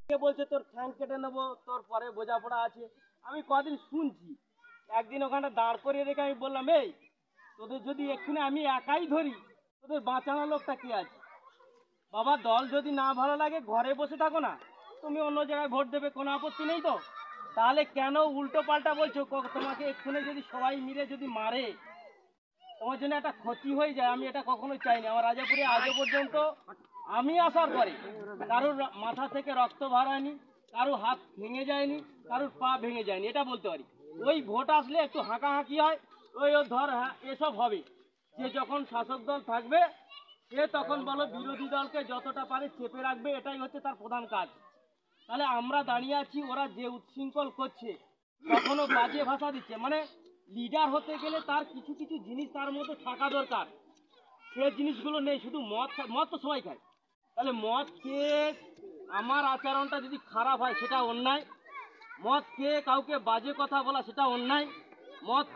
কে বলছে তোর ঠ্যাং কেটে নেবো, তোর পরে বোঝাপড়া আছে। আমি কদিন শুনছি, একদিন ওখানে দাঁড় করিয়ে রেখে আমি বললাম, এই তোদের যদি এক্ষুনি আমি একাই ধরি, তোদের বাঁচানোর লোকটা কে আছে? বাবা, দল যদি না ভালো লাগে ঘরে বসে থাকো না, তুমি অন্য জায়গায় ভোট দেবে, কোনো আপত্তি নেই তো। তাহলে কেন উল্টো পাল্টা বলছো? তোমাকে এক্ষুনি যদি সবাই মিলে যদি মারে, তোমার জন্য একটা ক্ষতি হয়ে যায়, আমি এটা কখনোই চাইনি। আমার রাজাপুরে আজও পর্যন্ত আমি আসার পরে কারোর মাথা থেকে রক্ত বার হয়নি, কারোর হাত ভেঙে যায়নি, কারোর পা ভেঙে যায়নি, এটা বলতে পারি। ওই ভোট আসলে একটু হাঁকাহাঁকি হয়, ওই ও ধর হ্যাঁ এসব হবে। যে যখন শাসক দল থাকবে সে তখন বলো বিরোধী দলকে যতটা পারে চেপে রাখবে, এটাই হচ্ছে তার প্রধান কাজ। তাহলে আমরা দাঁড়িয়ে আছি, ওরা যে উচ্ছৃঙ্খল করছে, কখনো বাজে ভাষা দিচ্ছে, মানে লিডার হতে গেলে তার কিছু কিছু জিনিস তার মধ্যে থাকা দরকার। সে জিনিসগুলো নেই, শুধু মদ মদ তো সবাই খায়। তাহলে মদ খেয়ে আমার আচরণটা যদি খারাপ হয় সেটা অন্যায়, মদ খেয়ে কাউকে বাজে কথা বলা সেটা অন্যায়, মদ